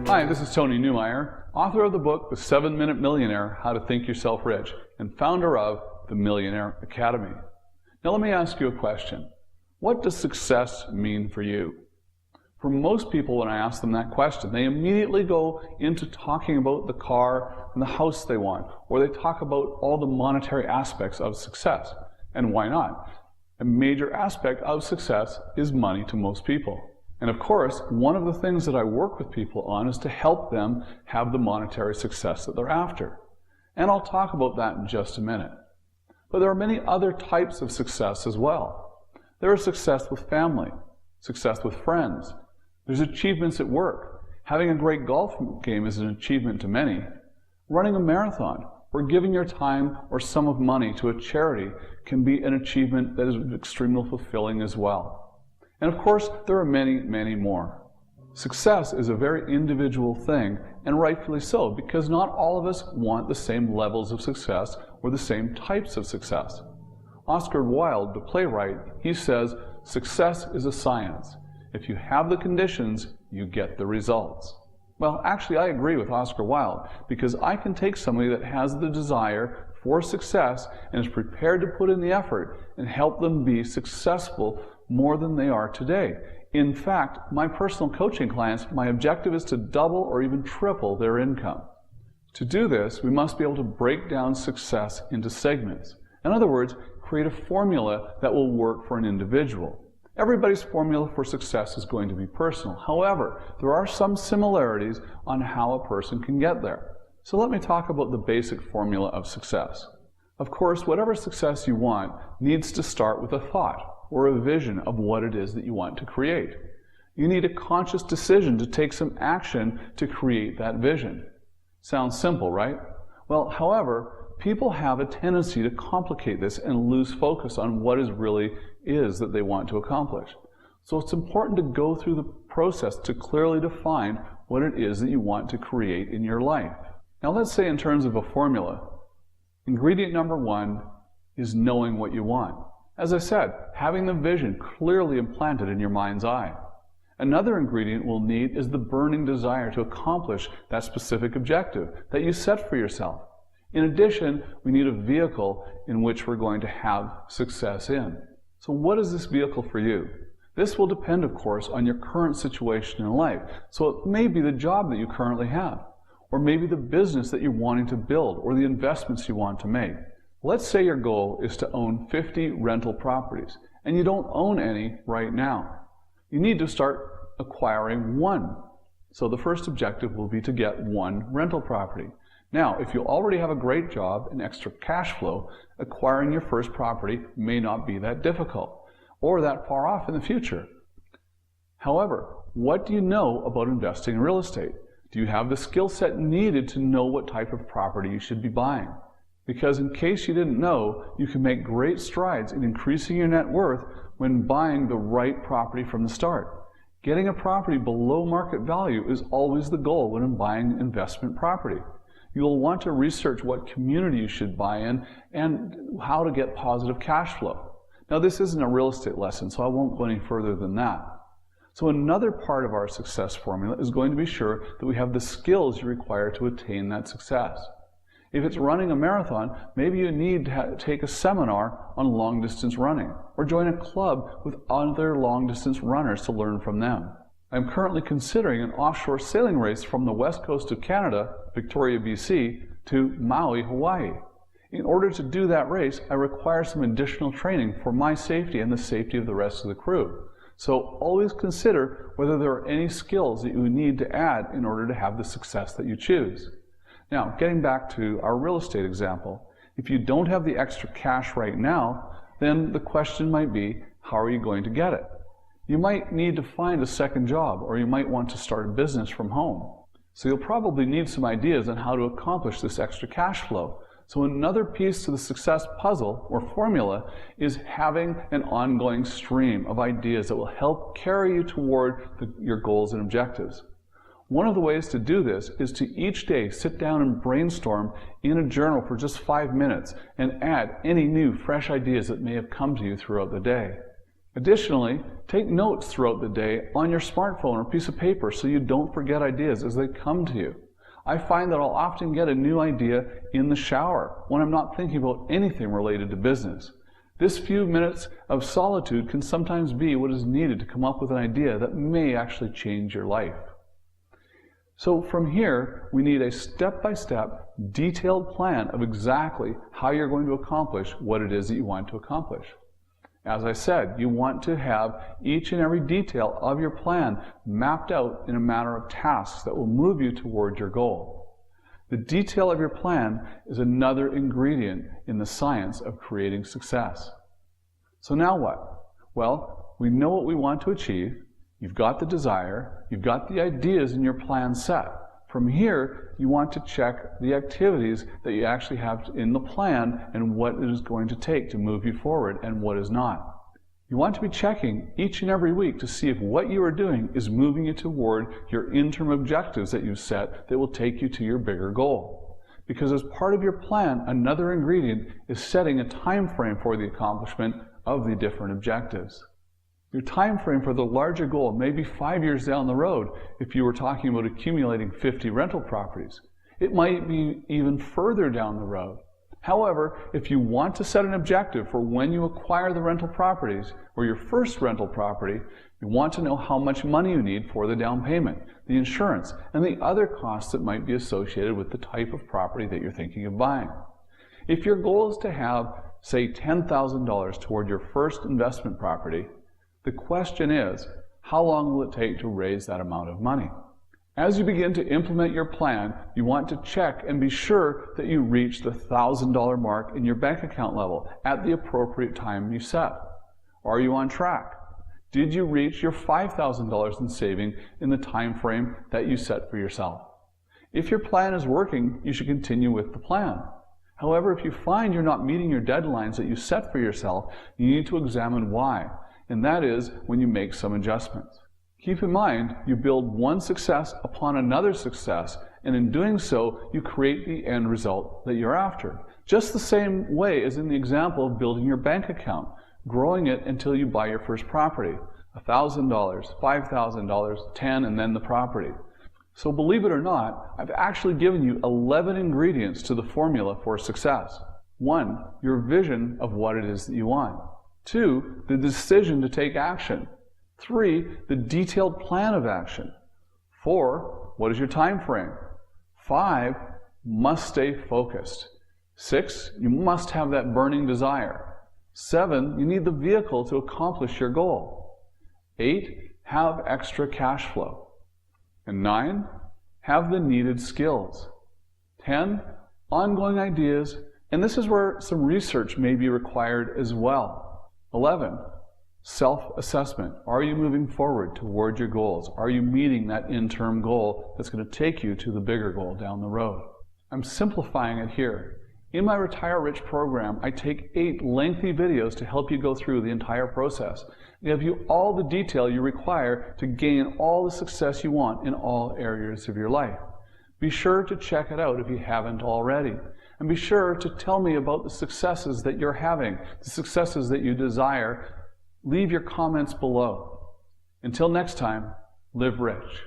Hi, this is Tony Neumeyer, author of the book, The 7-Minute Millionaire, How to Think Yourself Rich, and founder of the Millionaire Academy. Now let me ask you a question. What does success mean for you? For most people, when I ask them that question, they immediately go into talking about the car and the house they want, or they talk about all the monetary aspects of success. And why not? A major aspect of success is money to most people. And of course, one of the things that I work with people on is to help them have the monetary success that they're after. And I'll talk about that in just a minute. But there are many other types of success as well. There is success with family, success with friends. There's achievements at work. Having a great golf game is an achievement to many. Running a marathon or giving your time or sum of money to a charity can be an achievement that is extremely fulfilling as well. And of course, there are many, many more. Success is a very individual thing, and rightfully so, because not all of us want the same levels of success or the same types of success. Oscar Wilde, the playwright, he says, "Success is a science. If you have the conditions, you get the results." Well, actually, I agree with Oscar Wilde, because I can take somebody that has the desire for success and is prepared to put in the effort and help them be successful more than they are today. In fact, my personal coaching clients, my objective is to double or even triple their income. To do this, we must be able to break down success into segments. In other words, create a formula that will work for an individual. Everybody's formula for success is going to be personal. However, there are some similarities on how a person can get there. So let me talk about the basic formula of success. Of course, whatever success you want needs to start with a thought or a vision of what it is that you want to create. You need a conscious decision to take some action to create that vision. Sounds simple, right? Well, however, people have a tendency to complicate this and lose focus on what it really is that they want to accomplish. So it's important to go through the process to clearly define what it is that you want to create in your life. Now let's say in terms of a formula, ingredient number one is knowing what you want. As I said, having the vision clearly implanted in your mind's eye. Another ingredient we'll need is the burning desire to accomplish that specific objective that you set for yourself. In addition, we need a vehicle in which we're going to have success in. So what is this vehicle for you? This will depend, of course, on your current situation in life. So it may be the job that you currently have, or maybe the business that you're wanting to build, or the investments you want to make. Let's say your goal is to own 50 rental properties, and you don't own any right now. You need to start acquiring one. So the first objective will be to get one rental property. Now, if you already have a great job and extra cash flow, acquiring your first property may not be that difficult or that far off in the future. However, what do you know about investing in real estate? Do you have the skill set needed to know what type of property you should be buying? Because in case you didn't know, you can make great strides in increasing your net worth when buying the right property from the start. Getting a property below market value is always the goal when buying investment property. You'll want to research what community you should buy in and how to get positive cash flow. Now, this isn't a real estate lesson, so I won't go any further than that. So another part of our success formula is going to be sure that we have the skills you require to attain that success. If it's running a marathon, maybe you need to take a seminar on long-distance running or join a club with other long-distance runners to learn from them. I'm currently considering an offshore sailing race from the west coast of Canada, Victoria, BC, to Maui, Hawaii. In order to do that race, I require some additional training for my safety and the safety of the rest of the crew. So always consider whether there are any skills that you need to add in order to have the success that you choose. Now, getting back to our real estate example, if you don't have the extra cash right now, then the question might be, how are you going to get it? You might need to find a second job, or you might want to start a business from home. So you'll probably need some ideas on how to accomplish this extra cash flow. So another piece to the success puzzle or formula is having an ongoing stream of ideas that will help carry you toward your goals and objectives. One of the ways to do this is to each day sit down and brainstorm in a journal for just 5 minutes and add any new fresh ideas that may have come to you throughout the day. Additionally, take notes throughout the day on your smartphone or piece of paper so you don't forget ideas as they come to you. I find that I'll often get a new idea in the shower when I'm not thinking about anything related to business. This few minutes of solitude can sometimes be what is needed to come up with an idea that may actually change your life. So from here, we need a step-by-step, detailed plan of exactly how you're going to accomplish what it is that you want to accomplish. As I said, you want to have each and every detail of your plan mapped out in a manner of tasks that will move you toward your goal. The detail of your plan is another ingredient in the science of creating success. So now what? Well, we know what we want to achieve. You've got the desire, you've got the ideas in your plan set. From here, you want to check the activities that you actually have in the plan and what it is going to take to move you forward and what is not. You want to be checking each and every week to see if what you are doing is moving you toward your interim objectives that you set that will take you to your bigger goal. Because as part of your plan, another ingredient is setting a time frame for the accomplishment of the different objectives. Your time frame for the larger goal may be 5 years down the road if you were talking about accumulating 50 rental properties. It might be even further down the road. However, if you want to set an objective for when you acquire the rental properties or your first rental property, you want to know how much money you need for the down payment, the insurance, and the other costs that might be associated with the type of property that you're thinking of buying. If your goal is to have, say, $10,000 toward your first investment property, the question is, how long will it take to raise that amount of money? As you begin to implement your plan, you want to check and be sure that you reach the $1,000 mark in your bank account level at the appropriate time you set. Are you on track? Did you reach your $5,000 in saving in the time frame that you set for yourself? If your plan is working, you should continue with the plan. However, if you find you're not meeting your deadlines that you set for yourself, you need to examine why. And that is when you make some adjustments. Keep in mind, you build one success upon another success, and in doing so, you create the end result that you're after. Just the same way as in the example of building your bank account, growing it until you buy your first property. $1,000, $5,000, $10,000, and then the property. So believe it or not, I've actually given you 11 ingredients to the formula for success. 1, your vision of what it is that you want. 2, the decision to take action. 3, the detailed plan of action. 4, what is your time frame? 5, must stay focused. 6, you must have that burning desire. 7, you need the vehicle to accomplish your goal. 8, have extra cash flow. And 9, have the needed skills. 10, ongoing ideas, and this is where some research may be required as well. 11, self-assessment. Are you moving forward toward your goals? Are you meeting that interim goal that's going to take you to the bigger goal down the road? I'm simplifying it here. In my Retire Rich program, I take 8 lengthy videos to help you go through the entire process. I give you all the detail you require to gain all the success you want in all areas of your life. Be sure to check it out if you haven't already. And be sure to tell me about the successes that you're having, the successes that you desire. Leave your comments below. Until next time, live rich.